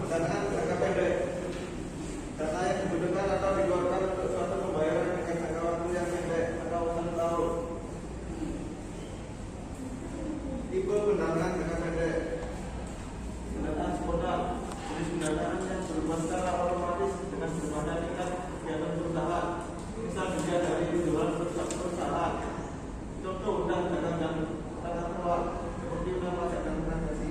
pendanaan jangka pendek. Dana yang dibutuhkan atau dikeluarkan untuk suatu pembayaran dengan jangka waktu yang pendek atau 1 tahun. Tipe pendanaan jangka pendek. Pendanaan spontan. Jenis pendanaan yang berupa secara otomatis dengan berbagai tingkat kegiatan perusahaan. Misal juga dari penjualan perusahaan. Contoh undang dagang dan tata kelola seperti undang pajak dan transaksi.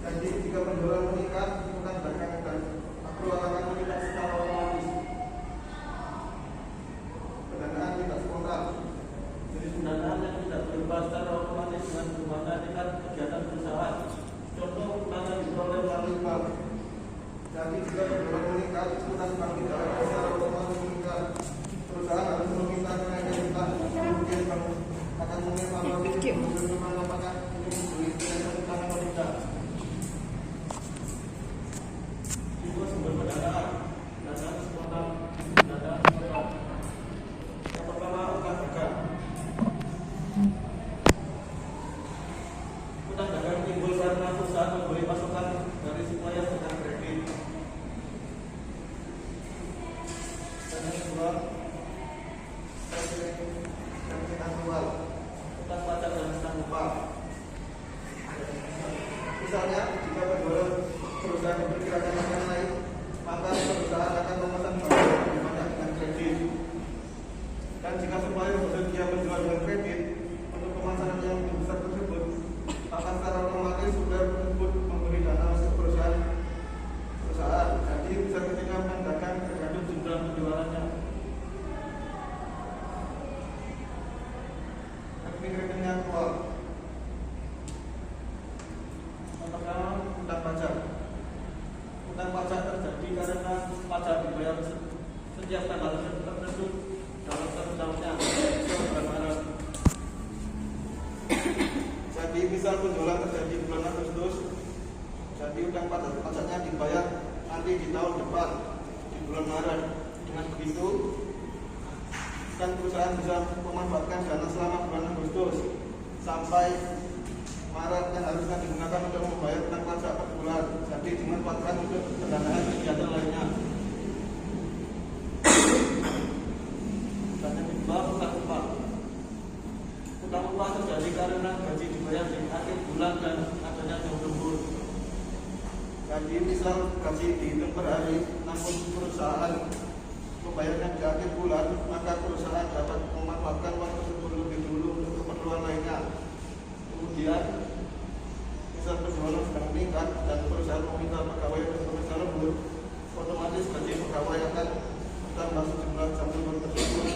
Jadi jika penjualan meningkat, undang dagang dan akrual akan meningkat secara otomatis. Pendanaan tidak spontan. Jenis pendanaan yang tidak berubah secara otomatis dengan berbagai tingkat kegiatan perusahaan. Contoh undang yang diperoleh melalui bank. Jadi jika penjualan meningkat, undang bank tidak akan secara otomatis meningkat. Perusahaan harus meminta kenaikan utang. Kemudian bank akan mengevaluasi bagaimana apakah ini membeli kenaikan utang atau tidak. Itu sumber pendanaan. Pendanaan spontan, pendanaan spontan. Yang pertama, utang dagang. Utang dagang timbul karena perusahaan membeli pasokan dari supplier dengan kredit. Dan yang kedua, utang pajak dan utang upah. Misalnya, jika penjualan perusahaan diperkirakan akan naik, maka perusahaan akan memesan barang lebih banyak dengan kredit. Dan jika supplier bersedia menjual dengan kredit untuk pemasaran yang lebih besar tersebut, maka secara otomatis supplier tersebut memberi dana untuk perusahaan. Jadi bisa ketika mendagang tergantung jumlah penjualannya. Rekening aktual. Yang pertama, utang pajak. Utang pajak terjadi karena pajak dibayar setiap tanggal tertentu dalam satu tahunnya. Jadi misal penjualan terjadi bulan Agustus, jadi utang pajaknya dibayar nanti di tahun depan di bulan Maret. Dengan begitu, kan perusahaan bisa memanfaatkan dana selama bulan Agustus sampai Maret yang harusnya digunakan untuk membayar utang pajak per bulan. Jadi dimanfaatkan untuk pendanaan kegiatan lainnya. Dan yang kedua, utang upah. Utang upah terjadi karena gaji dibayar di akhir bulan dan adanya jam lembur. Jadi misal gaji dihitung per hari, namun perusahaan membayarnya di akhir bulan, maka perusahaan dapat memanfaatkan waktu tersebut lebih dulu untuk keperluan lainnya. Kemudian, misal penjualan sedang meningkat dan perusahaan meminta pegawai untuk bekerja lembur, otomatis gaji pegawai akan bertambah sejumlah jam lembur tersebut.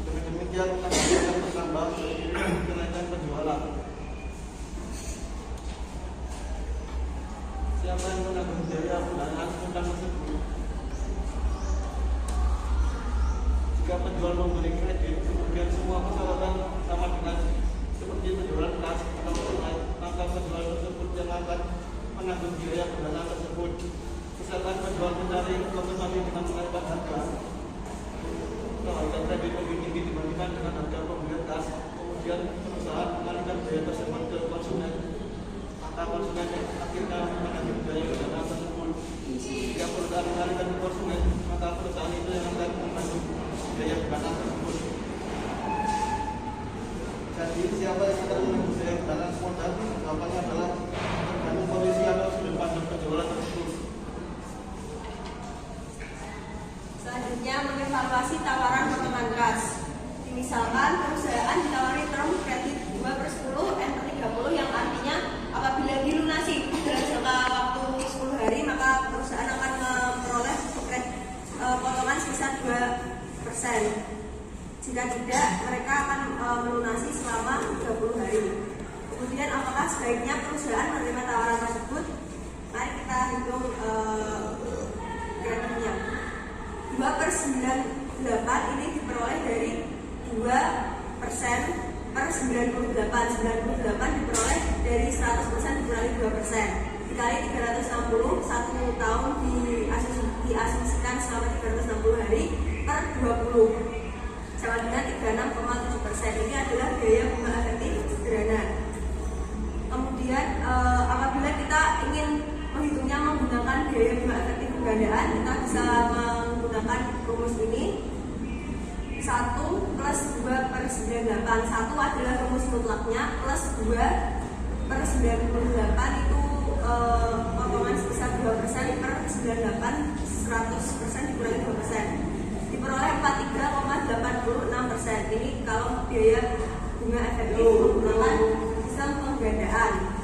Dengan demikian, gaji akan bertambah seiring kenaikan penjualan. Siapa yang menanggung biaya pendanaan utang tersebut? Jika penjual memberi kredit, kemudian semua persyaratan sama dengan seperti penjualan kas atau online, maka penjual tersebut yang akan menanggung biaya pendanaan tersebut. Misalkan penjual mencari kompensasi dengan menaikkan harga, kalau harga kredit lebih tinggi dibandingkan dengan harga pembelian kas, kemudian perusahaan mengalihkan biaya tersebut ke konsumen, maka konsumen akhirnya menanggung biaya pendanaan tersebut. Jika perusahaan mengalihkan ke konsumen, maka perusahaan itu yang akan menanggung biaya pendanaan tersebut. Jadi siapa yang akan menanggung biaya pendanaan spontan? Jawabannya adalah tergantung kondisi atau sudut pandang penjualan tersebut. Selanjutnya, mengevaluasi tawaran potongan kas. Misalkan perusahaan ditawari term kredit 2/10 N/30 yang artinya apabila dilunasi dalam jangka waktu 10 hari, maka perusahaan akan memperoleh potongan sebesar 2%. Jika tidak, mereka akan melunasi selama 30 hari. Kemudian, apakah sebaiknya perusahaan menerima tawaran tersebut? Mari kita hitung kreditnya. 2/98 ini diperoleh dari 2% per 98. 98 diperoleh dari 100% dikurangi 2%. Dikali 360, 1 tahun diasumsikan selama 360 hari per 20. Sama dengan 36,7%. Ini adalah biaya bunga efektif sederhana. Kemudian apabila kita ingin menghitungnya menggunakan biaya bunga efektif penggandaan, kita bisa menggunakan rumus ini. 1 plus 2 per 98. 1 adalah rumus mutlaknya, plus 2 per 98 itu potongan sebesar 2% per 98, 100% dikurangi 2%, diperoleh 43,86%. Ini kalau biaya bunga efektif menggunakan sistem penggandaan.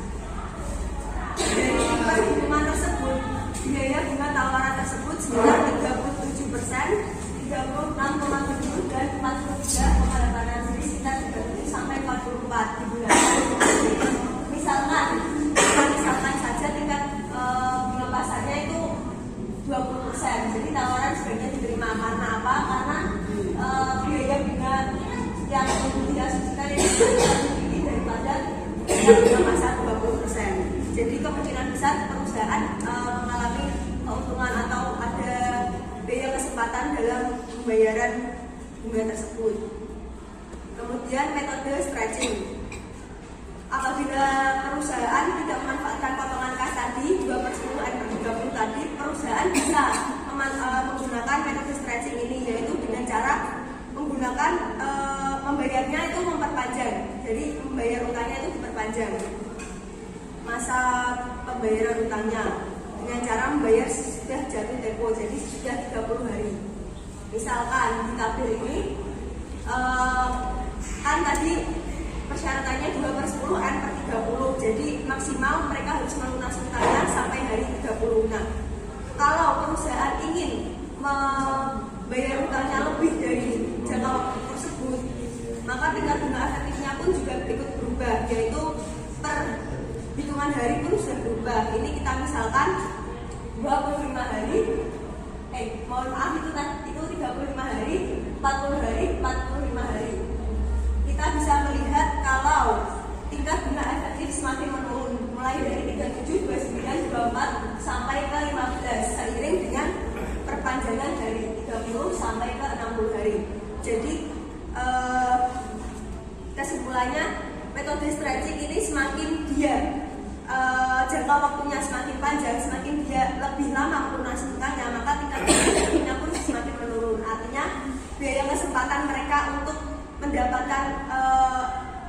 Dari perhitungan tersebut, biaya bunga tawaran tersebut sekitar 37%, 36,7 dan 43,8, jadi sekitar 37 sampai 44 di bulan. Misalkan saja tingkat bunga pasarnya itu 20%, jadi tawaran sebaiknya diterima. Karena apa? Karena biaya bunga yang diasumsikan itu lebih tinggi daripada bunga pasar 20%. Jadi kemungkinan besar perusahaan mengalami keuntungan atau ada biaya kesempatan dalam pembayaran bunga tersebut. Kemudian metode stretching. Apabila perusahaan tidak memanfaatkan potongan kas tadi 2/10 N/30 tadi, perusahaan bisa menggunakan metode stretching ini, yaitu dengan cara menggunakan membayarnya itu memperpanjang. Jadi membayar utangnya itu diperpanjang masa pembayaran utangnya dengan cara membayar sudah jatuh tempo, jadi sudah 30 hari. Misalkan di tabel ini kan tadi persyaratannya 2/10 N/30, jadi maksimal mereka harus melunasi utangnya sampai hari 30. Nah, kalau perusahaan ingin membayar utangnya lebih dari jangka waktu tersebut, maka tingkat bunga efektifnya pun juga ikut berubah, yaitu per hitungan hari pun sudah berubah. Ini kita misalkan 25 hari, mohon maaf itu 35 hari, 40 hari, 45 hari. Kita bisa melihat kalau tingkat bunga efektif semakin menurun, mulai dari 37, 29, 24 sampai ke 15, seiring dengan perpanjangan dari 30 sampai ke 60 hari. Jadi kesimpulannya, metode stretching ini semakin dia jangka waktunya semakin panjang, semakin dia lebih lama melunasi utangnya, maka tingkat bunga pun semakin menurun. Artinya biaya kesempatan mereka untuk mendapatkan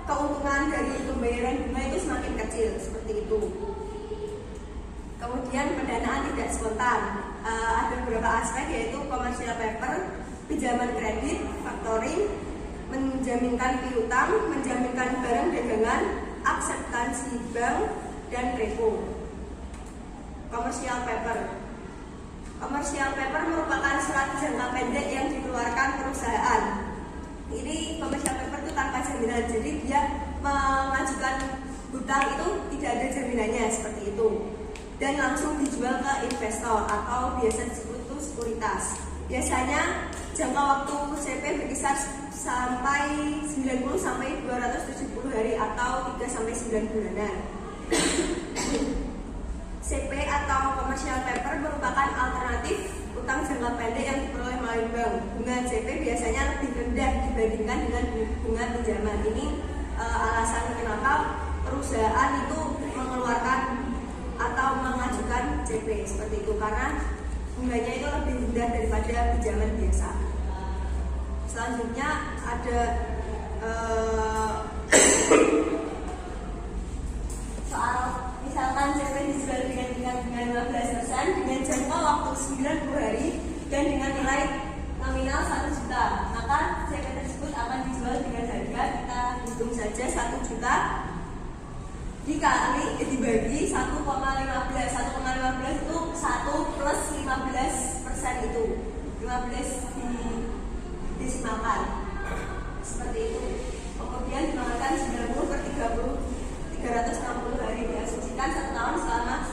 keuntungan dari pembayaran bunga itu semakin kecil, seperti itu. Kemudian pendanaan tidak spontan, ada beberapa aspek, yaitu commercial paper, pinjaman kredit, factoring, menjaminkan piutang, menjaminkan barang dagangan, akseptansi bank, dan repo. Commercial paper merupakan surat jangka pendek yang dikeluarkan perusahaan. Ini commercial paper itu tanpa jaminan, jadi dia mengajukan hutang itu tidak ada jaminannya, seperti itu, dan langsung dijual ke investor atau biasa disebut itu sekuritas. Biasanya jangka waktu CP berkisar sampai 90 sampai 270 hari atau 3 sampai 9 bulanan. CP atau commercial paper merupakan alternatif utang jangka pendek yang diperoleh melalui bank. Bunga CP biasanya lebih rendah dibandingkan dengan bunga pinjaman. Ini alasan kenapa perusahaan itu mengeluarkan atau mengajukan CP seperti itu, karena bunganya itu lebih rendah daripada pinjaman biasa. Selanjutnya ada soal misalkan CP dijual dengan bunga 15% dengan jangka waktu 90 hari dan dengan nilai nominal 1 juta, maka CP tersebut akan dijual dengan harga, kita hitung saja 1 juta dibagi 1,15. 1,15 itu 1 plus 15% itu 15 disimalkan seperti itu, kemudian dimakan 90 per 30, 360 hari, diasumsikan 1 tahun selama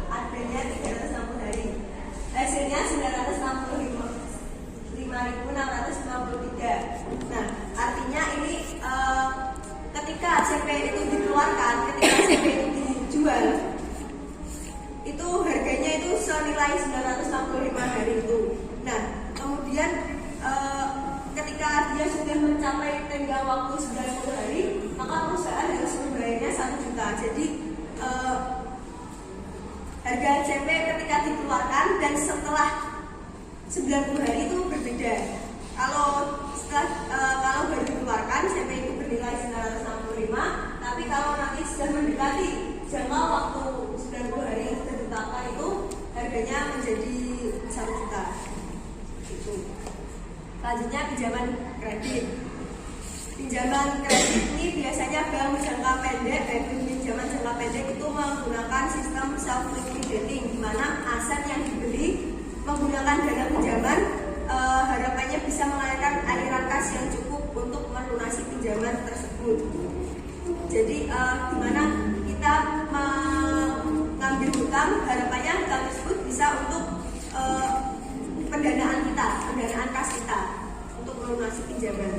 adanya 360 hari, hasilnya 965.653. Nah, artinya ini ketika CP itu dikeluarkan, ketika CP itu dijual, itu harganya itu senilai 965 hari itu. Nah, kemudian ketika dia sudah mencapai tenggang waktu 90 hari, maka perusahaan harus membayarnya 1 juta. Jadi harga CP ketika dikeluarkan dan setelah 90 hari itu berbeda. Kalau baru dikeluarkan CP itu bernilai 965, tapi kalau nanti sudah mendekati jangka waktu 90 hari yang sudah ditetapkan itu harganya menjadi 1 juta. Itu. Selanjutnya pinjaman kredit. Pinjaman kredit ini biasanya bank jangka pendek, pinjaman jangka pendek itu menggunakan sistem self liquidating, di mana aset yang dibeli menggunakan dana pinjaman harapannya bisa mengalirkan aliran kas yang cukup untuk melunasi pinjaman tersebut. Jadi di mana kita mengambil hutang, harapannya hutang tersebut bisa untuk pendanaan kas kita untuk melunasi pinjaman.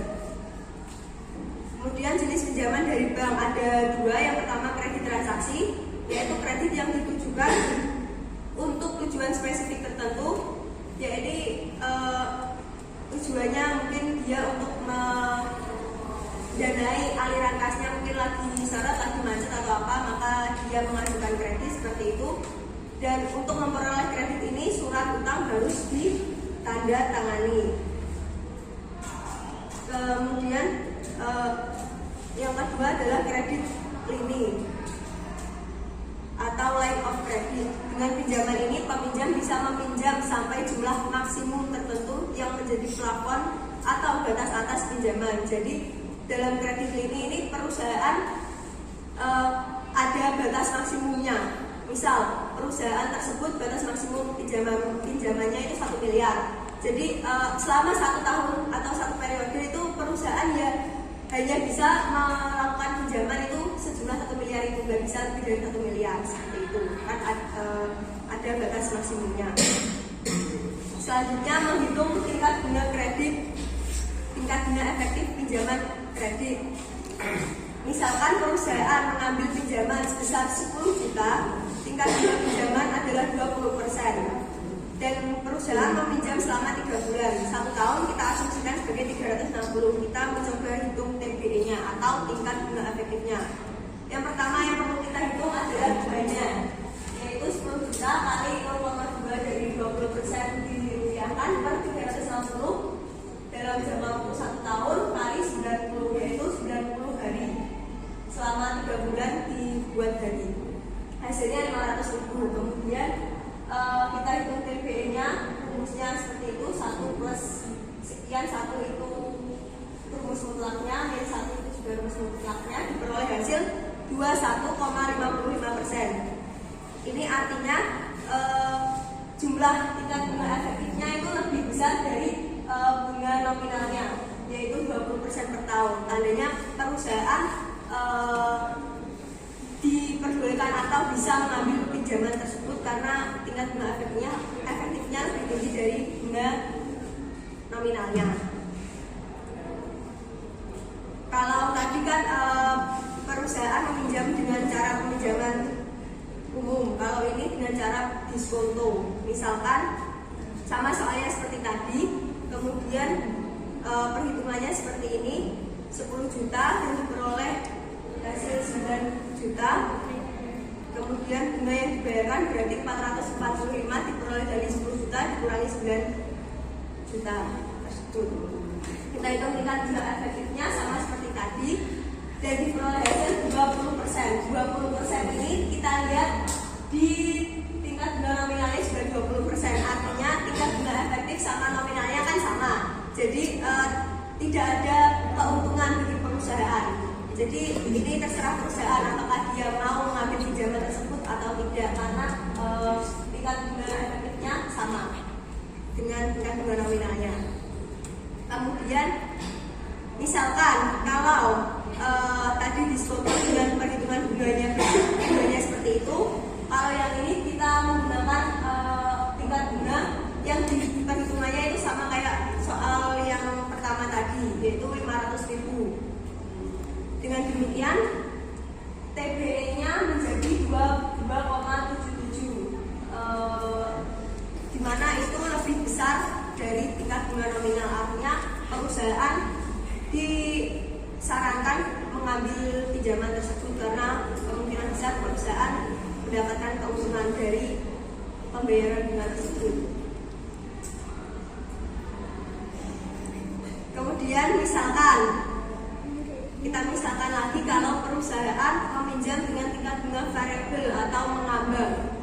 Kemudian jenis pinjaman dari bank ada 2. Yang pertama kredit transaksi, yaitu kredit yang ditujukan untuk tujuan spesifik tertentu, yaitu tujuannya mungkin dia untuk mendanai aliran kasnya, mungkin lagi syarat, lagi macet atau apa, maka dia mengajukan kredit seperti itu. Dan untuk memperoleh kredit ini surat utang harus ditandatangani. Kemudian yang kedua adalah kredit lini atau line of credit. Dengan pinjaman ini peminjam bisa meminjam sampai jumlah maksimum tertentu yang menjadi plafon atau batas atas pinjaman. Jadi dalam kredit lini ini perusahaan ada batas maksimumnya. Misal perusahaan tersebut batas maksimum pinjamannya itu 1 miliar. Jadi selama 1 tahun atau 1 periode itu perusahaan ya hanya bisa melakukan pinjaman itu sejumlah 1 miliar, itu nggak bisa lebih dari 1 miliar seperti itu kan, ada batas maksimumnya. Selanjutnya menghitung tingkat bunga kredit, tingkat bunga efektif pinjaman kredit. Misalkan perusahaan mengambil pinjaman sebesar 10 juta, tingkat bunga pinjaman adalah 20%. Dan perusahaan meminjam selama 3 bulan, 1 tahun kita asumsikan sebagai 360. Kita mencoba hitung TBE-nya atau tingkat bunga efektifnya. Yang pertama yang perlu kita hitung adalah bunganya, yaitu 10 juta kali 0,2 dari 20% dirupiahkan per 360 dalam jangka waktu 1 tahun kali 90, yaitu 90 hari selama 3 bulan dibuat hari. Hasilnya 500.000. Kemudian kita hitung TBE-nya, rumusnya seperti itu, 1 plus sekian, 1 itu rumus mutlaknya, min 1 itu juga rumus mutlaknya, diperoleh hasil 21,55%. Ini artinya jumlah tingkat bunga efektifnya itu lebih besar dari bunga nominalnya, yaitu 20% per tahun. Tandanya perusahaan diperbolehkan atau bisa mengambil pinjaman tersebut karena tingkat bunga efektifnya lebih tinggi dari bunga nominalnya. Kalau tadi kan perusahaan meminjam dengan cara peminjaman umum, kalau ini dengan cara diskonto. Misalkan sama soalnya seperti tadi, kemudian perhitungannya seperti ini, 10 juta dan diperoleh hasil 9 juta, kemudian bunga yang dibayarkan berarti 445 diperoleh dari 10 juta dikurangi 9 juta tersebut. Kita hitung tingkat bunga efektifnya sama seperti tadi dan diperoleh hasil 20%. 20% ini kita lihat di tingkat bunga nominalnya sudah 20%, artinya tingkat bunga efektif sama nominalnya kan sama. Jadi tidak ada keuntungan bagi perusahaan. Jadi ini terserah perusahaan apakah dia mau mengambil pinjaman tersebut atau tidak, karena tingkat bunga efektifnya sama dengan tingkat bunga nominalnya. Kemudian misalkan kalau tadi diskonto dengan perhitungan bunganya seperti itu, kalau yang ini kita menggunakan tingkat bunga yang di perhitungannya itu sama kayak soal yang pertama tadi, yaitu 500.000. Dengan demikian TBE-nya menjadi 2,77, di mana itu lebih besar dari tingkat bunga nominal. Artinya perusahaan disarankan mengambil pinjaman tersebut karena kemungkinan besar perusahaan mendapatkan keuntungan dari pembayaran bunga tersebut. Kemudian kita misalkan lagi kalau perusahaan meminjam dengan tingkat bunga variabel atau mengambang.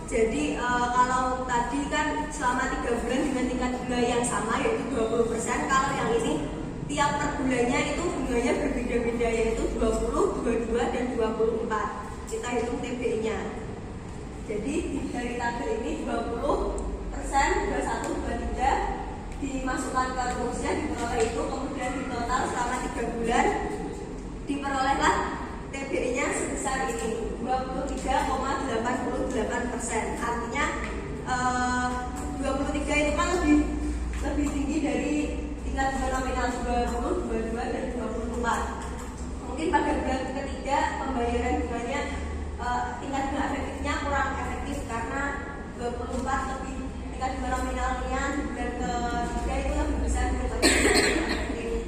Jadi kalau tadi kan selama 3 bulan dengan tingkat bunga yang sama yaitu 20%, kalau yang ini tiap per bulannya itu bunganya berbeda-beda yaitu 20, 22, dan 24. Kita hitung TBI-nya. Jadi dari tabel ini 20%, 21, 23 dimasukkan ke rumusnya, diperoleh itu, kemudian di total selama 3 bulan diperolehlah TBI-nya sebesar ini 23,88%. Artinya 23 itu kan lebih tinggi dari tingkat bunga nominal 20, 22, dan 24. Mungkin pada bulan ketiga pembayaran bunganya tingkat bunga efektifnya kurang efektif karena 24 lebih tingkat bunga nominalnya di bulan ketiga itu lebih besar daripada bulan efektif.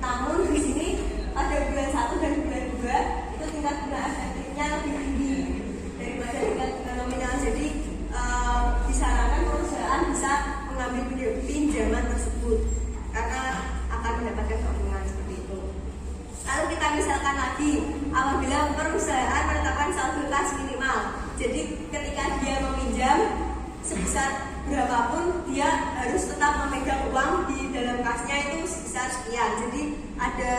Namun di sini pada bulan 1 dan bulan 2 itu tingkat bunga efektifnya lebih tinggi daripada tingkat bunga nominal. Jadi disarankan perusahaan bisa mengambil pinjaman tersebut karena akan mendapatkan keuntungan seperti itu. Lalu kita misalkan lagi apabila perusahaan menetapkan saldo kas minimal. Jadi ketika dia meminjam sebesar berapapun dia harus tetap memegang uang di dalam kasnya itu sebesar sekian. Jadi ada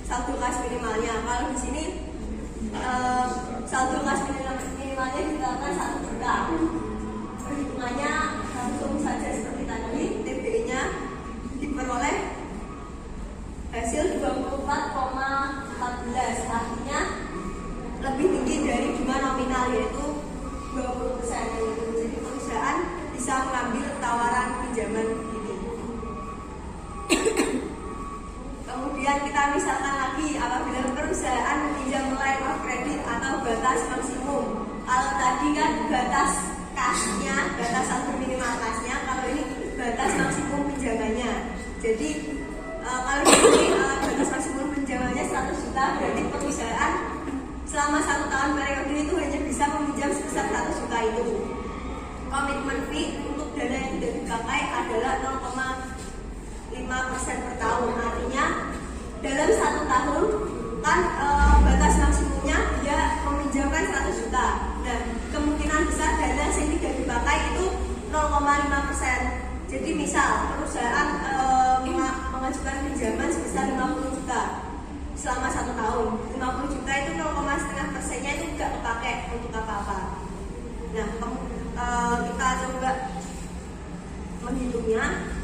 saldo kas minimalnya. Kalau di sini saldo kas minimalnya ditetapkan 1 juta. Perhitungannya langsung saja seperti tadi, TBI-nya diperoleh hasil 24,14, artinya lebih tinggi dari bunga nominal yaitu 20%. Jadi perusahaan bisa mengambil tawaran pinjaman ini. Kemudian kita misalkan lagi apabila perusahaan meminjam line of credit atau batas maksimum. Kalau tadi kan batas kasnya, batas saldo minimal kasnya, kalau ini batas maksimum pinjamannya. Jadi kalau di sini batas maksimum pinjamannya 100 juta, berarti perusahaan selama 1 tahun periode itu hanya bisa meminjam sebesar 100 juta itu. Komitmen fee untuk dana yang tidak dipakai adalah 0,5% per tahun. Artinya dalam 1 tahun kan batas maksimumnya dia meminjamkan 100 juta. Dan kemungkinan besar dana yang tidak dipakai itu 0,5%. Jadi misal perusahaan mengajukan pinjaman sebesar 50 juta selama 1 tahun. 50 juta itu 0,5%-nya itu tidak kepakai untuk apa-apa. Nah, kita coba menghitungnya.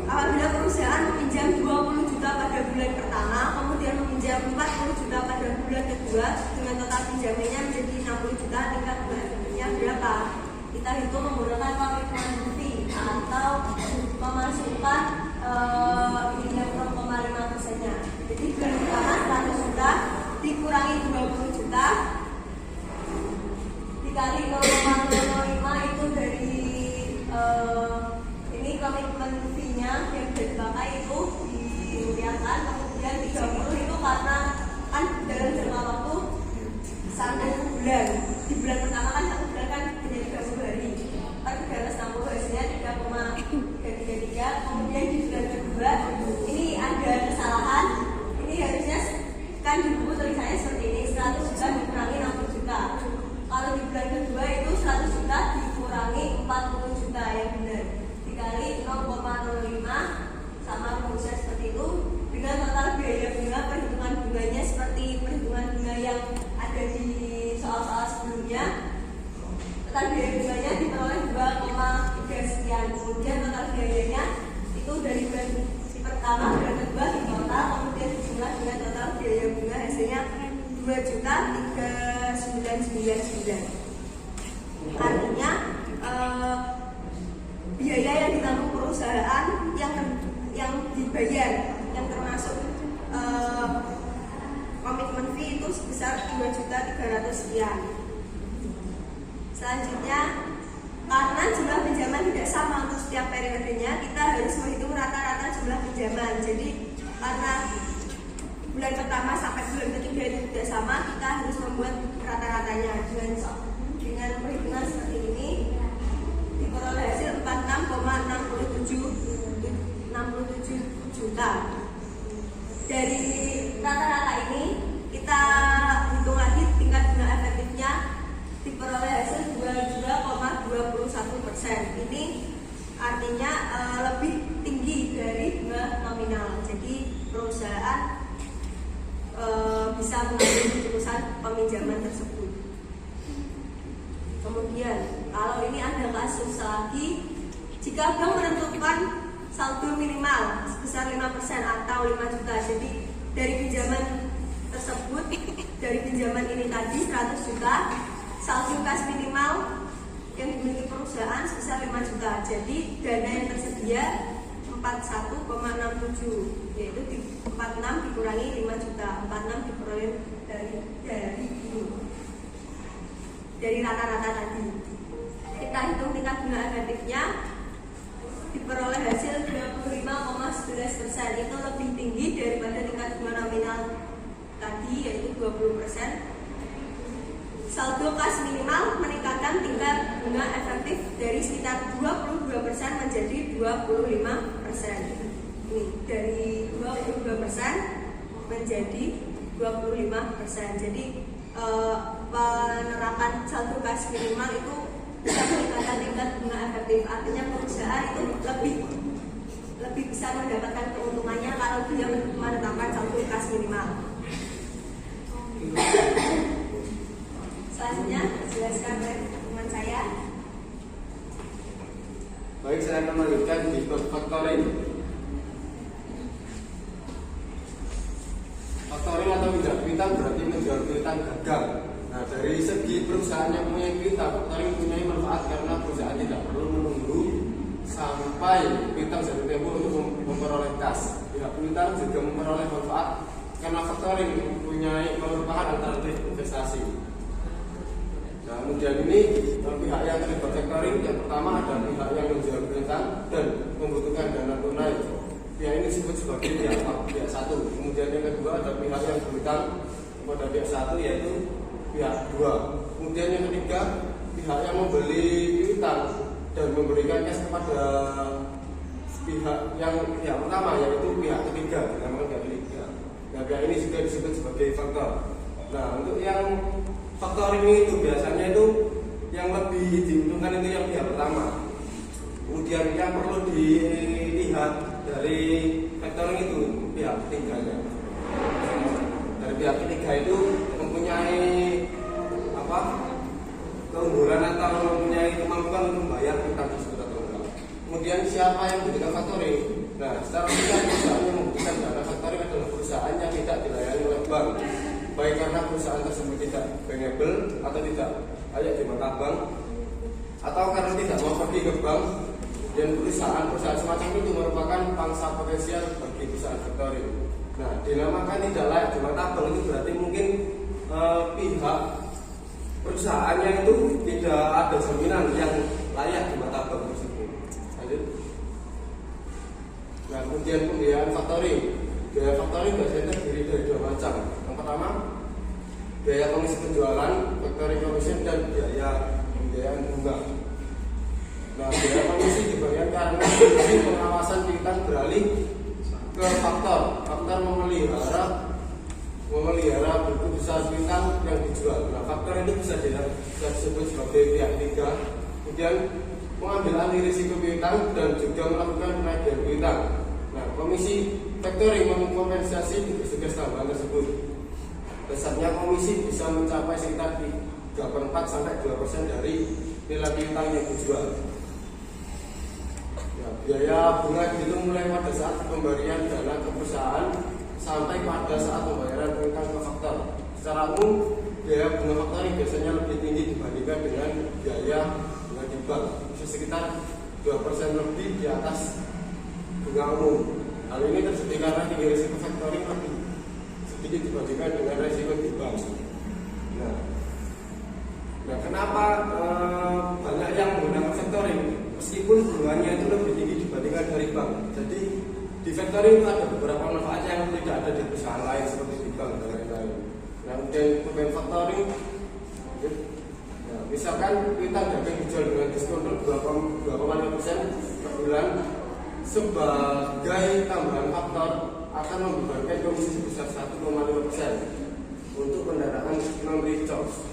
Apabila perusahaan meminjam 20 juta pada bulan pertama, kemudian meminjam 40 juta pada bulan kedua, dengan total pinjamannya menjadi 60 juta, tingkat bunga efektifnya berapa? Kita hitung menggunakan komitmen fee atau memasukkan ini 0,5%-nya. Jadi bulan pertama 100 juta dikurangi 20 juta dikali 0,05 itu dari ini komitmen fee-nya yang dipakai itu dirupiahkan, kemudian 30 itu karena kan dalam jangka waktu 1 bulan. Di bulan pertama kan 1 bulan kan menjadi 30 hari. Per 360 hasilnya 3,333. Kemudian di bulan kedua ini ada kesalahan. Ini harusnya kan di buku tulisannya seperti ini, 100 juta dikurangi 60 juta. Kalau di bulan kedua itu 100 juta dikurangi 40 juta yang benar. Dikali 0,05 sama rumusnya seperti itu. Dengan total biaya bunga, perhitungan bunganya seperti perhitungan bunga yang ada di soal-soal sebelumnya. Total biaya bunganya diperoleh 2,3 sekian. Kemudian total biayanya itu dari bulan pertama, bulan kedua di total, kemudian dijumlah dengan total biaya bunga hasilnya 2.3999. Artinya biaya yang ditanggung perusahaan yang dibayar yang termasuk komitmen fee itu sebesar 2.300.000 sekian. Selanjutnya, karena jumlah pinjaman tidak sama untuk setiap periodenya, kita harus menghitung rata-rata jumlah pinjaman. Jadi karena bulan pertama sampai bulan ketiga itu tidak sama, kita harus membuat rata-ratanya dengan perhitungan juta. Dari rata-rata ini kita hitung lagi tingkat bunga efektifnya diperoleh hasil 22,21%. Ini artinya lebih tinggi dari bunga nominal. Jadi perusahaan bisa mengambil keputusan peminjaman tersebut. Kemudian kalau ini ada kasus lagi, jika bank menentukan saldo minimal sebesar 5% atau 5 juta. Jadi dari pinjaman tersebut, dari pinjaman ini tadi 100 juta, saldo kas minimal yang dimiliki perusahaan sebesar 5 juta. Jadi dana yang tersedia 41,67, yaitu 46 dikurangi 5 juta. 46 diperoleh dari rata-rata tadi. Kita hitung tingkat bunga efektifnya, diperoleh hasil 25,11%. Itu lebih tinggi daripada tingkat bunga nominal tadi, yaitu 20%. Saldo kas minimal meningkatkan tingkat bunga efektif dari sekitar 22% menjadi 25%. Ini dari 22% menjadi 25%. Jadi penerapan saldo kas minimal itu bisa meningkatkan tingkat bunga efektif. Artinya perusahaan itu lebih bisa mendapatkan keuntungannya kalau dia menetapkan saldo kas minimal. Selanjutnya dijelaskan oleh teman saya. Baik, saya akan melanjutkan di factoring. Factoring atau pinjam piutang berarti menjual piutang gagal. Nah, dari segi perusahaan yang punya piutang, factoring punya manfaat karena perusahaan tidak perlu menunggu sampai piutang jatuh tempo untuk memperoleh kas. Pihak piutang juga memperoleh manfaat karena factoring merupakan alternatif investasi. Nah, kemudian ini pihak yang terlibat factoring, yang pertama ada pihak yang menjual piutang dan membutuhkan dana tunai. Pihak ini disebut sebagai pihak satu. Kemudian yang kedua ada pihak yang berhutang kepada pihak satu, yaitu pihak dua. Kemudian yang ketiga, pihak yang membeli piutang dan memberikan cash kepada pihak pertama, yaitu pihak ketiga, dinamakan pihak ketiga. Nah, pihak ini juga disebut sebagai faktor. Nah, untuk yang factoring itu biasanya itu yang lebih diuntungkan itu yang pihak pertama. Kemudian yang perlu dilihat dari factoring itu pihak ketiganya. Dari pihak ketiga itu mempunyai keunggulan atau mempunyai kemampuan untuk membayar utang tersebut atau enggak. Kemudian siapa yang membutuhkan factoring? Nah, secara umum perusahaan yang membutuhkan dana factoring adalah perusahaan yang tidak dilayani oleh bank, baik karena perusahaan tersebut tidak bankable atau tidak layak di mata bank, atau karena tidak mau pergi ke bank. Dan perusahaan semacam itu merupakan pangsa potensial bagi perusahaan factoring. Nah, dinamakan tidak layak di mata bank itu berarti mungkin pihak perusahaannya itu tidak ada jaminan yang layak di mata bank tersebut. Lanjut. Nah, kemudian pembiayaan factoring. Biaya factoring biasanya terdiri dari dua macam. Yang pertama, biaya komisi penjualan, factoring commission, dan biaya pembiayaan bunga. Nah, biaya komisi dibayar karena fungsi pengawasan piutang beralih ke faktor. Faktor memelihara buku besar piutang yang dijual. Nah, faktor itu bisa disebut sebagai pihak ketiga. Kemudian mengambil alih risiko piutang dan juga melakukan penagihan piutang. Nah, komisi factoring mengkompensasi tugas-tugas tambahan tersebut. Besarnya komisi bisa mencapai sekitar 3,4-2% dari nilai piutang yang dijual. Biaya bunga dihitung mulai pada saat pemberian dana ke perusahaan sampai pada saat pembayaran piutang ke faktor. Secara umum, biaya bunga factoring biasanya lebih tinggi dibandingkan dengan biaya bunga di bank, sekitar 2% lebih di atas bunga umum. Hal ini terjadi karena tinggi risiko factoring lebih sedikit dibandingkan dengan risiko di bank. Nah, kenapa banyak yang menggunakan factoring? Meskipun bunganya itu lebih tinggi dibandingkan dari bank. Jadi di factoring itu ada beberapa manfaat yang tidak ada di perusahaan lain seperti di bank dan lain-lain. Nah, kemudian pemain factoring, misalkan piutang dagang dijual dengan diskon 2,5% per bulan sebagai tambahan faktor akan membebankan komisi sebesar 1,5% untuk kendaraan non-recharge.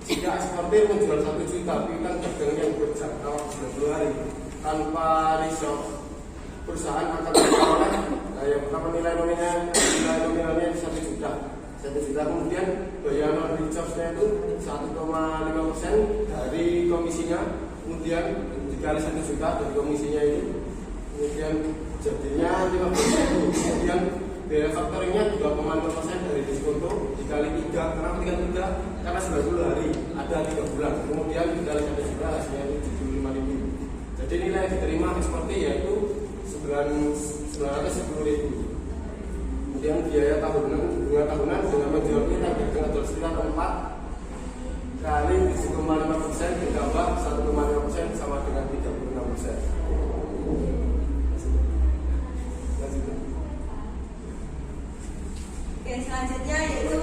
Jika eksportir menjual 1 juta piutang dagang yang berjangka 90 hari tanpa recharge, perusahaan akan memperoleh yang pertama nilai nominalnya 1 juta. 1 juta, kemudian biaya non recharge-nya itu 1,5% dari komisinya, kemudian dikali 1 juta dari komisinya itu, kemudian jadinya 15.000. Kemudian biaya faktoringnya 2,5% dari diskonto dikali 3. Kenapa dikali 3? Karena 90 hari, ada 3 bulan. Kemudian dikali 1 juta hasilnya 75.000. Jadi nilai yang diterima eksportir yaitu 910.000. Kemudian biaya tahunan, bunga tahunan dengan menjual piutang dagang atau sekitar 4 kali 7,5% ditambah 1,5% sama dengan 36%. Oke, selanjutnya yaitu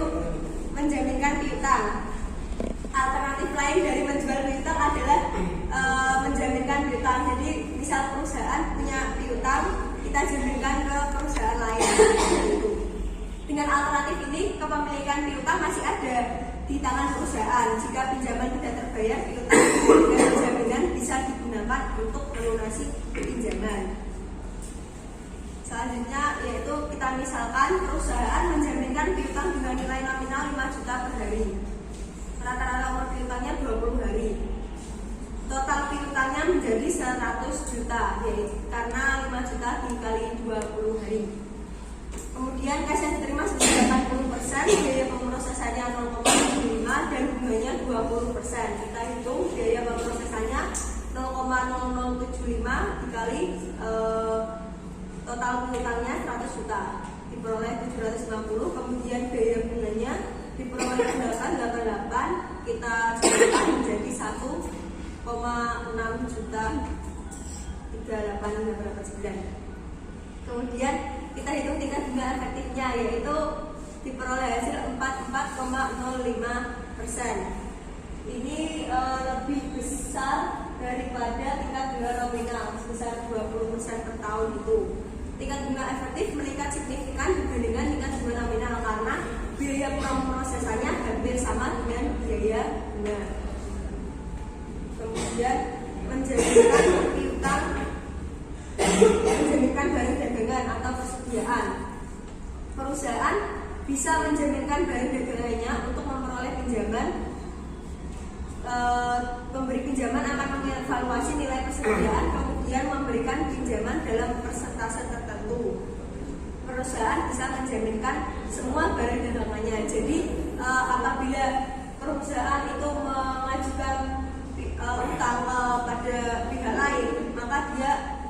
menjaminkan piutang. Alternatif lain dari menjual piutang adalah menjaminkan piutang. Jadi misal perusahaan punya piutang, kita jaminkan ke perusahaan lain. Dengan alternatif ini, kepemilikan piutang masih ada di tangan perusahaan. Jika pinjaman tidak terbayar, piutang dengan jaminan bisa digunakan untuk melunasi pinjaman. Selanjutnya yaitu kita misalkan perusahaan menjaminkan piutang dengan nilai nominal 5 juta per hari. Rata-rata umur piutangnya 20 hari. Total piutangnya menjadi 100 juta, yaitu karena 5 juta dikali 20 hari. Kemudian cash yang diterima sebesar 80%, biaya pemrosesannya 0,75 dan bunganya 20%. Kita hitung biaya pemrosesannya 0,0075 dikali total piutangnya 100 juta, diperoleh 750. Kemudian biaya bunganya diperoleh 888, kita jadikan menjadi 1,6 juta 38,9. Kemudian kita hitung tingkat bunga efektifnya, yaitu diperoleh hasil 44,05%. Ini lebih besar daripada tingkat bunga nominal sebesar 20% per tahun itu. Tingkat bunga efektif meningkat signifikan dibandingkan tingkat bunga nominal karena biaya pemrosesannya hampir sama dengan biaya bunga. Kemudian menjaminkan piutang, menjaminkan barang dagangan atau persediaan. Perusahaan bisa menjaminkan barang dagangannya untuk memperoleh pinjaman. Pemberi pinjaman akan mengevaluasi nilai persediaan, kemudian memberikan pinjaman dalam persentase tertentu. Perusahaan bisa menjaminkan semua barang dagangannya. Jadi apabila perusahaan itu mengajukan utang pada pihak lain, maka dia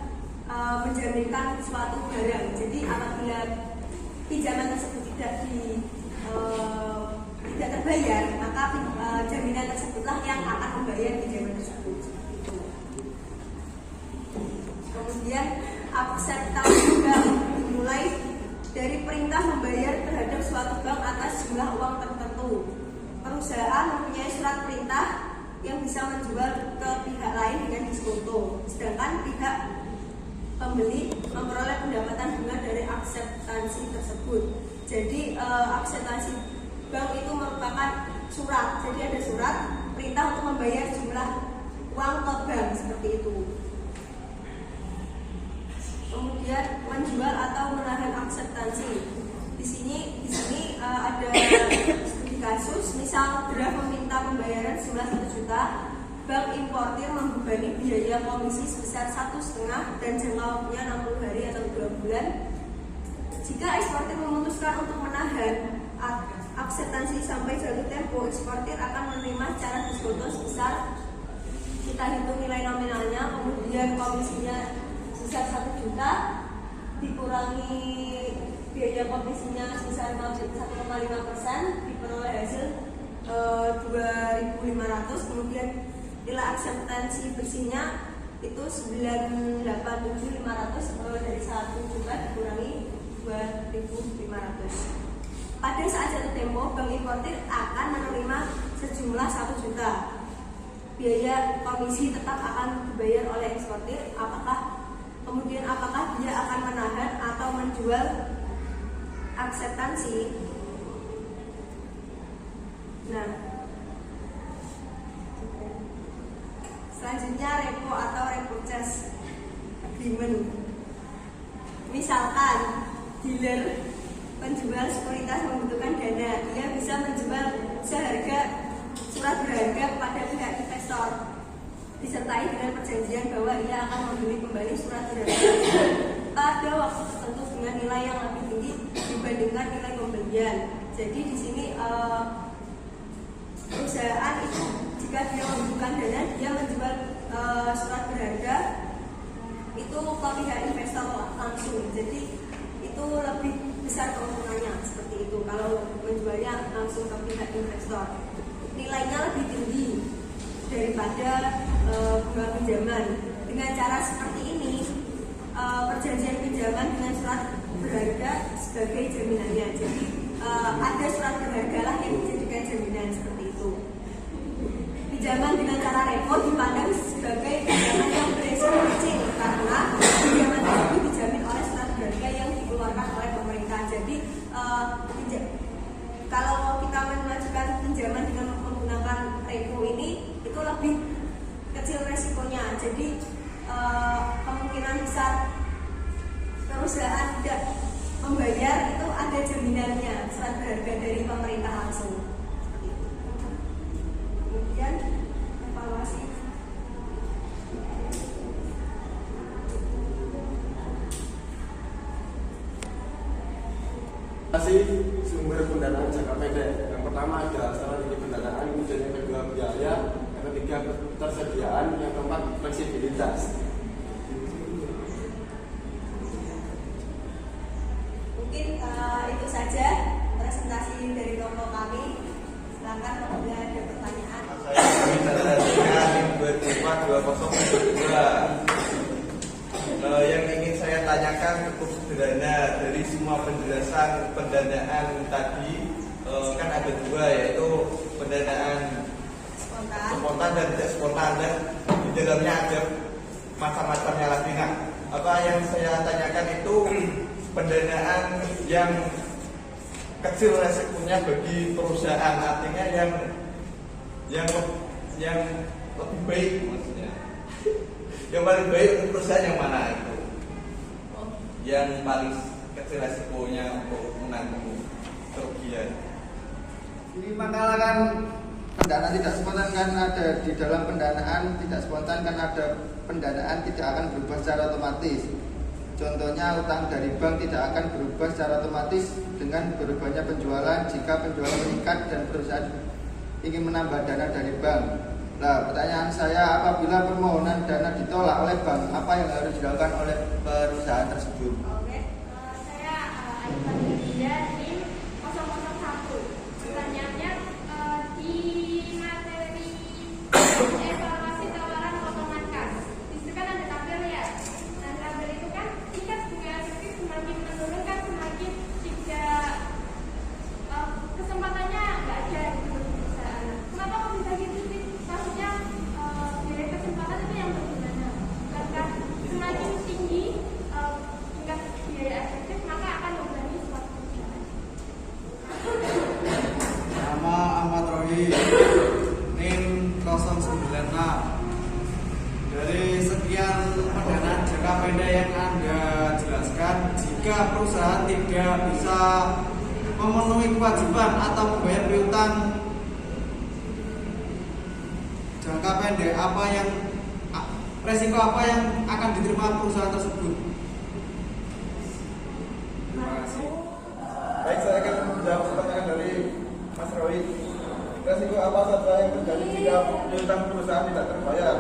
menjaminkan suatu barang. Jadi apabila pinjaman tersebut tidak terbayar, maka jaminan tersebutlah yang akan membayar pinjaman tersebut. Kemudian akseptasi bank dimulai dari perintah membayar terhadap suatu bank atas jumlah uang tertentu. Perusahaan mempunyai surat perintah yang bisa menjual ke pihak lain dengan diskonto, sedangkan pihak pembeli memperoleh pendapatan bunga dari akseptansi tersebut. Jadi akseptansi bank itu merupakan surat. Jadi ada surat perintah untuk membayar jumlah uang ke bank seperti itu. Kemudian menjual atau menahan akseptansi. Di sini ada studi kasus, misal draft meminta pembayaran jumlah 1 juta. Bank importir membebani biaya komisi sebesar 1,5 dan jangka waktunya 60 hari atau 2 bulan. Jika eksportir memutuskan untuk menahan akseptansi sampai jatuh tempo, eksportir akan menerima secara diskonto sebesar, kita hitung nilai nominalnya, kemudian komisinya sebesar 1 juta dikurangi biaya komisinya sebesar 1,5%, diperoleh hasil 2.500. Kemudian nilai akseptansi bersihnya itu 987.500 dari 1 juta dikurangi 2.500. Pada saat jatuh tempo, bank importir akan menerima sejumlah 1 juta. biaya komisi tetap akan dibayar oleh eksportir. Kemudian apakah dia akan menahan atau menjual akseptansi. Nah, selanjutnya repo atau repurchase agreement. Misalkan dealer penjual sekuritas membutuhkan dana, dia bisa menjual seharga surat berharga kepada pihak investor, disertai dengan perjanjian bahwa ia akan membeli kembali surat berharga pada waktu tertentu dengan nilai yang lebih tinggi dibandingkan nilai pembelian. Jadi di sini perusahaan itu jika dia membutuhkan dana, dia menjual surat berharga itu ke pihak investor langsung. Jadi itu lebih besar keuntungannya seperti itu kalau menjualnya langsung ke pihak investor. Nilainya lebih tinggi daripada bunga pinjaman. Dengan cara seperti ini, perjanjian pinjaman dengan surat berharga sebagai jaminannya. Jadi ada surat berharga lah yang dijadikan jaminan seperti itu. Pinjaman dengan cara repo dipandang sebagai pinjaman yang beresiko kecil karena pinjaman tersebut dijamin oleh surat berharga yang dikeluarkan oleh pemerintah. Jadi kalau kita mengajukan pinjaman dengan menggunakan repo ini itu lebih kecil resikonya. Jadi kemungkinan besar perusahaan tidak membayar itu ada jaminannya, surat berharga dari pemerintah langsung. Kemudian evaluasi. Sumber pendanaan jangka pendek. Yang pertama ada strategi pendanaan, kemudian yang kedua biaya, yang ketiga ketersediaan, yang keempat fleksibilitas. Mungkin itu saja presentasi dari kelompok kami. Silakan apabila ada pertanyaan. Saya bicara dengan berjumpa 2022. Yang ingin saya tanyakan cukup sederhana. Dari semua penjelasan pendanaan tadi kan ada dua, yaitu pendanaan spontan dan tidak spontan, dan di dalamnya ada macam-macamnya lagi. Nah, apa yang saya tanyakan itu pendanaan yang kecil resikonya bagi perusahaan, artinya yang lebih baik, maksudnya yang paling baik untuk perusahaan yang mana itu? Yang paling kecil resikonya untuk menanggung kerugian. Ini makalah kan pendanaan tidak spontan kan ada di dalam pendanaan tidak spontan kan ada pendanaan tidak akan berubah secara otomatis. Contohnya utang dari bank tidak akan berubah secara otomatis dengan berubahnya penjualan jika penjualan meningkat dan perusahaan ingin menambah dana dari bank. Nah, pertanyaan saya, apabila permohonan dana ditolak oleh bank, apa yang harus dilakukan oleh perusahaan tersebut? Oke, saya ada Dinda di 001. Pertanyaannya di materi evaluasi tawaran potongan kas. Di situ kan ada tabel ya. Nah, tabel itu kan tingkat bunga efektif semakin menurun kan semakin tidak kesempatannya nggak ada gitu di perusahaan. Kenapa kok bisa gitu sih? Maksudnya biaya kesempatan itu yang bagaimana? Karena semakin tinggi tingkat biaya efektif maka akan membebani suatu perusahaan. Nama Ahmad Rohi, NIM 096. Dari sekian pendanaan jangka pendek yang Anda jelaskan, jika perusahaan tidak bisa memenuhi kewajiban atau membayar piutang jangka pendek, resiko apa yang akan diterima perusahaan tersebut? Terima kasih. Baik, saya akan menjawab pertanyaan dari Mas Roy. Resiko apa saja yang terjadi jika piutang perusahaan tidak terbayar?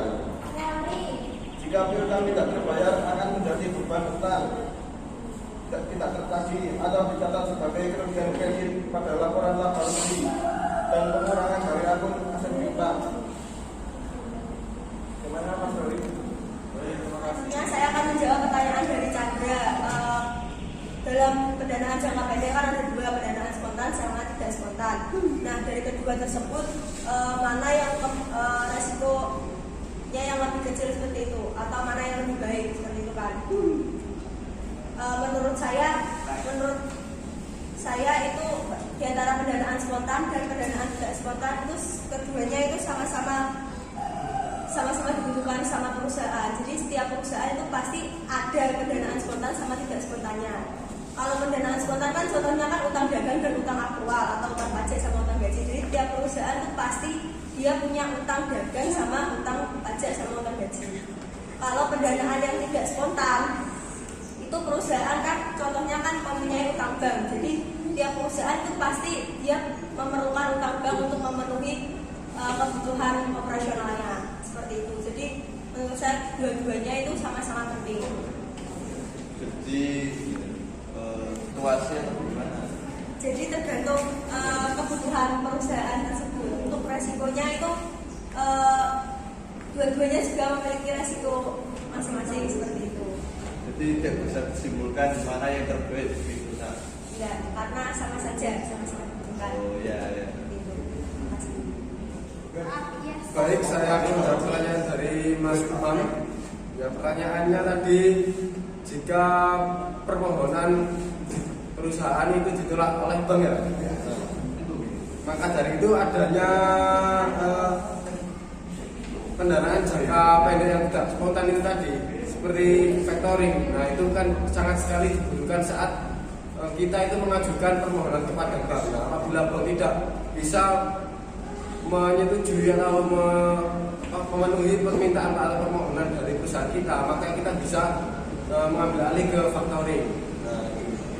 Jika piutang tidak terbayar akan menjadi beban utang tidak tertagih atau dicatat sebagai kerugian kredit pada laporan laba rugi dan pengurangan dari akun aset piutang. Gimana Mas Roy? Terima kasih. Selanjutnya saya akan menjawab pertanyaan dari Chandra. Dalam pendanaan jangka pendek kan ada dua, pendanaan spontan sama tidak spontan. Nah, dari kedua tersebut mana yang resiko menurut saya itu di antara pendanaan spontan dan pendanaan tidak spontan itu keduanya itu sama-sama dibutuhkan sama perusahaan. Jadi setiap perusahaan itu pasti ada pendanaan spontan sama tidak spontannya. Kalau pendanaan spontan kan contohnya kan utang dagang dan utang aktual atau utang pajak sama utang gaji. Jadi tiap perusahaan itu pasti dia punya utang dagang sama utang pajak sama utang gaji. Kalau pendanaan yang tidak spontan itu perusahaan kan contohnya kan mempunyai utang bank. Jadi tiap perusahaan itu pasti dia memerlukan utang bank untuk memenuhi kebutuhan operasionalnya seperti itu. Jadi menurut saya dua-duanya itu sama-sama penting. Jadi situasinya gimana? Jadi tergantung kebutuhan perusahaan tersebut. Untuk resikonya itu dua-duanya juga memiliki resiko masing-masing seperti itu. Jadi tidak bisa disimpulkan mana yang terbaik gitu nah. Ya, karena sama saja, sama-sama dibutuhkan. Oh ya. Seperti itu. Terima kasih. Baik, saya akan menjawab pertanyaan dari Mas Umam. Ya, pertanyaannya tadi, jika permohonan perusahaan itu ditolak oleh bank ya, maka dari itu adanya pendanaan jangka pendek yang tidak spontan itu tadi, seperti factoring. Nah, itu kan sangat sekali dibutuhkan saat kita itu mengajukan permohonan kepada bank. Nah, apabila bank tidak bisa menyetujui atau memenuhi permintaan atau permohonan dari perusahaan kita, maka kita bisa mengambil alih ke factoring.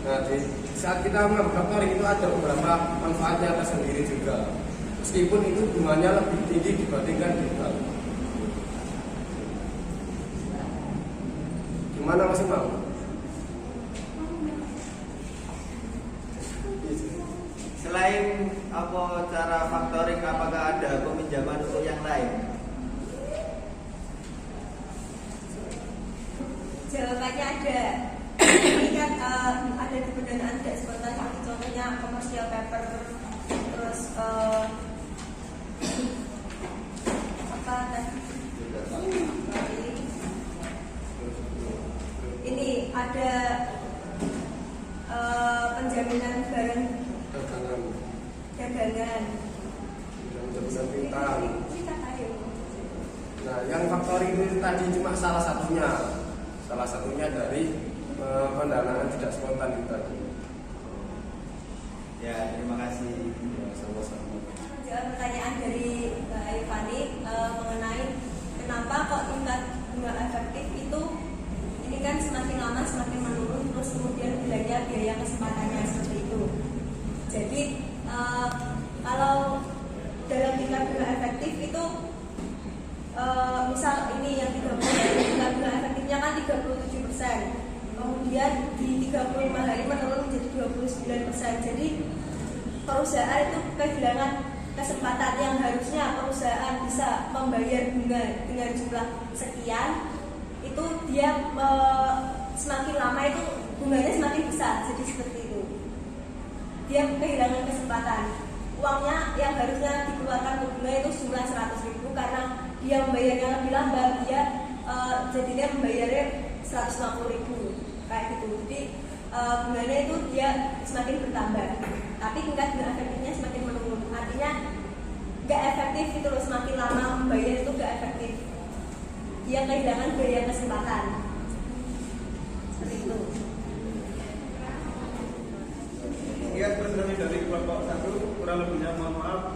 Nah, di saat kita mengambil factoring itu ada beberapa manfaatnya tersendiri juga, meskipun itu bunganya lebih tinggi dibandingkan di bank. Gimana Mas Imam? Selain apa cara factoring, apakah ada peminjaman untuk yang lain? Jawabannya ada. Ini kan ada di pendanaan tidak spontan, seperti contohnya commercial paper, terus apa tadi? Ini ada penjaminan barang dagangan. Nah, yang factoring itu tadi cuma salah satunya dari pendanaan tidak spontan itu tadi. Ya, terima kasih. Sama-sama. Jawab pertanyaan dari Mbak Aifani mengenai kenapa kok tingkat bunga efektif itu ini kan semakin lama semakin menurun, terus kemudian bilangnya biaya kesempatannya seperti itu. Jadi kalau dalam tingkat bunga efektif itu misal ini yang 30 tingkat bunga efektifnya kan 37%. Kemudian di 35 hari menurun menjadi 29%. Jadi perusahaan itu kehilangan kesempatan yang harusnya perusahaan bisa membayar bunga dengan jumlah sekian, itu dia semakin lama itu bunganya semakin besar. Jadi seperti itu, dia kehilangan kesempatan. Uangnya yang harusnya dikeluarkan untuk bunga itu jumlah 100.000, karena dia membayarnya lebih lambat, dia jadinya membayarnya 150.000 kayak gitu. Jadi bunganya itu dia semakin bertambah, tapi tingkat bunga efektifnya semakin menurun. Artinya gak efektif itu loh, semakin lama membayar itu gak efektif, dia kehilangan biaya kesempatan. Seperti itu. Sekian presentasi dari kelompok 1, kurang lebihnya mohon maaf.